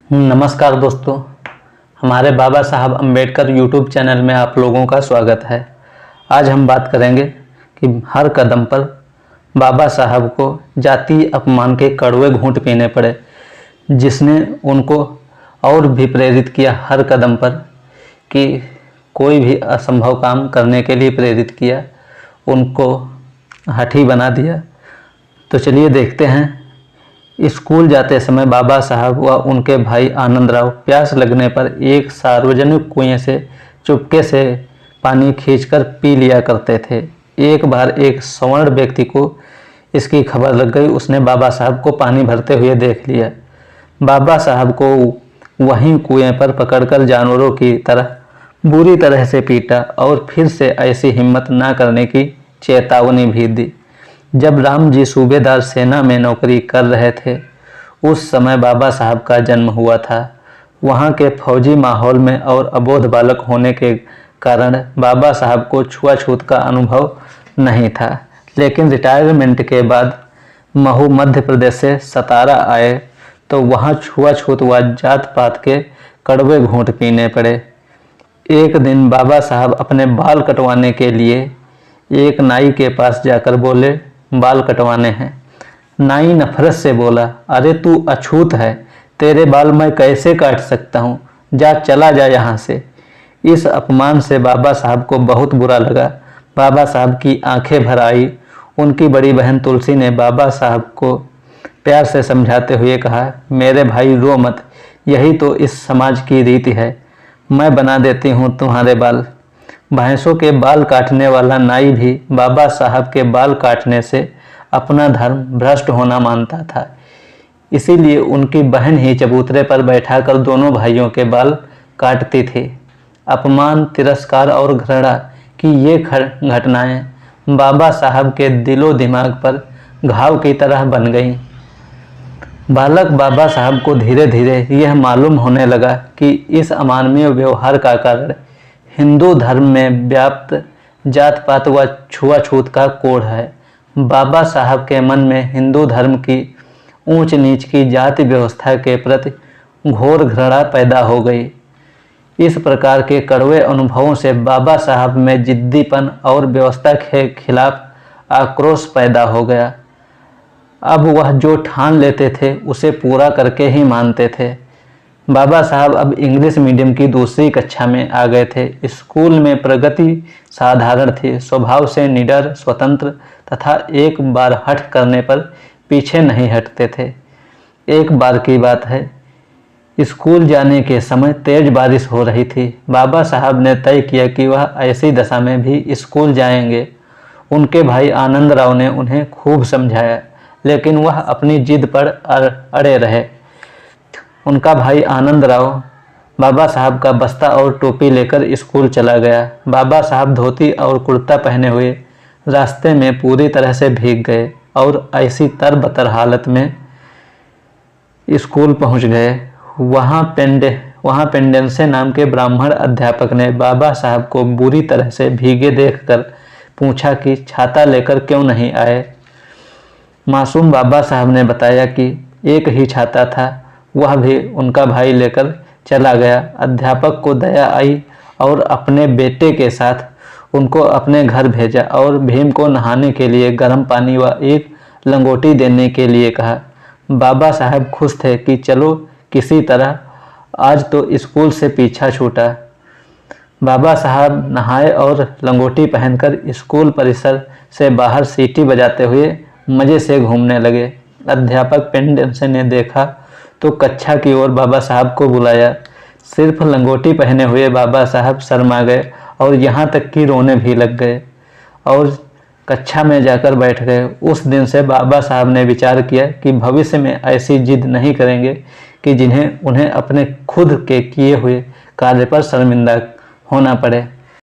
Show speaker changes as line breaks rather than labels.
नमस्कार दोस्तों, हमारे बाबा साहब अम्बेडकर यूट्यूब चैनल में आप लोगों का स्वागत है। आज हम बात करेंगे कि हर कदम पर बाबा साहब को जातीय अपमान के कड़वे घूंट पीने पड़े, जिसने उनको और भी प्रेरित किया हर कदम पर कि कोई भी असंभव काम करने के लिए प्रेरित किया, उनको हठी बना दिया। तो चलिए देखते हैं। स्कूल जाते समय बाबा साहब व उनके भाई आनंदराव प्यास लगने पर एक सार्वजनिक कुएं से चुपके से पानी खींचकर पी लिया करते थे। एक बार एक सवर्ण व्यक्ति को इसकी खबर लग गई। उसने बाबा साहब को पानी भरते हुए देख लिया। बाबा साहब को वहीं कुएं पर पकड़कर जानवरों की तरह बुरी तरह से पीटा और फिर से ऐसी हिम्मत न करने की चेतावनी भी दी। जब राम जी सूबेदार सेना में नौकरी कर रहे थे, उस समय बाबा साहब का जन्म हुआ था। वहाँ के फौजी माहौल में और अबोध बालक होने के कारण बाबा साहब को छुआछूत का अनुभव नहीं था। लेकिन रिटायरमेंट के बाद महू मध्य प्रदेश से सतारा आए तो वहाँ छुआछूत व जात पात के कड़वे घूंट पीने पड़े। एक दिन बाबा साहब अपने बाल कटवाने के लिए एक नाई के पास जाकर बोले, बाल कटवाने हैं। नाई नफरत से बोला, अरे तू अछूत है, तेरे बाल मैं कैसे काट सकता हूँ, जा चला जा यहाँ से। इस अपमान से बाबा साहब को बहुत बुरा लगा। बाबा साहब की आंखें भर आई। उनकी बड़ी बहन तुलसी ने बाबा साहब को प्यार से समझाते हुए कहा, मेरे भाई रो मत, यही तो इस समाज की रीति है, मैं बना देती हूँ तुम्हारे बाल। भैंसों के बाल काटने वाला नाई भी बाबा साहब के बाल काटने से अपना धर्म भ्रष्ट होना मानता था। इसीलिए उनकी बहन ही चबूतरे पर बैठाकर दोनों भाइयों के बाल काटती थी। अपमान, तिरस्कार और घृणा की ये घटनाएं बाबा साहब के दिलो दिमाग पर घाव की तरह बन गईं। बालक बाबा साहब को धीरे धीरे यह मालूम होने लगा कि इस अमानवीय व्यवहार का कारण हिंदू धर्म में व्याप्त जात पात व छुआछूत का कोढ़ है। बाबा साहब के मन में हिंदू धर्म की ऊंच नीच की जाति व्यवस्था के प्रति घोर घृणा पैदा हो गई। इस प्रकार के कड़वे अनुभवों से बाबा साहब में जिद्दीपन और व्यवस्था के खिलाफ आक्रोश पैदा हो गया। अब वह जो ठान लेते थे उसे पूरा करके ही मानते थे। बाबा साहब अब इंग्लिश मीडियम की दूसरी कक्षा में आ गए थे। स्कूल में प्रगति साधारण थी। स्वभाव से निडर, स्वतंत्र तथा एक बार हठ करने पर पीछे नहीं हटते थे। एक बार की बात है, स्कूल जाने के समय तेज बारिश हो रही थी। बाबा साहब ने तय किया कि वह ऐसी दशा में भी स्कूल जाएंगे। उनके भाई आनंदराव ने उन्हें खूब समझाया, लेकिन वह अपनी जिद पर अड़े रहे। उनका भाई आनंदराव बाबा साहब का बस्ता और टोपी लेकर स्कूल चला गया। बाबा साहब धोती और कुर्ता पहने हुए रास्ते में पूरी तरह से भीग गए और ऐसी तरबतर हालत में स्कूल पहुंच गए। वहाँ पेंडेंसे नाम के ब्राह्मण अध्यापक ने बाबा साहब को बुरी तरह से भीगे देखकर पूछा कि छाता लेकर क्यों नहीं आए। मासूम बाबा साहब ने बताया कि एक ही छाता था, वह भी उनका भाई लेकर चला गया। अध्यापक को दया आई और अपने बेटे के साथ उनको अपने घर भेजा और भीम को नहाने के लिए गर्म पानी व एक लंगोटी देने के लिए कहा। बाबा साहब खुश थे कि चलो किसी तरह आज तो स्कूल से पीछा छूटा। बाबा साहब नहाए और लंगोटी पहनकर स्कूल परिसर से बाहर सीटी बजाते हुए मज़े से घूमने लगे। अध्यापक पेंडेंसे ने देखा तो कक्षा की ओर बाबा साहब को बुलाया। सिर्फ लंगोटी पहने हुए बाबा साहब शर्मा गए और यहाँ तक कि रोने भी लग गए और कक्षा में जाकर बैठ गए। उस दिन से बाबा साहब ने विचार किया कि भविष्य में ऐसी जिद नहीं करेंगे कि उन्हें अपने खुद के किए हुए कार्य पर शर्मिंदा होना पड़े।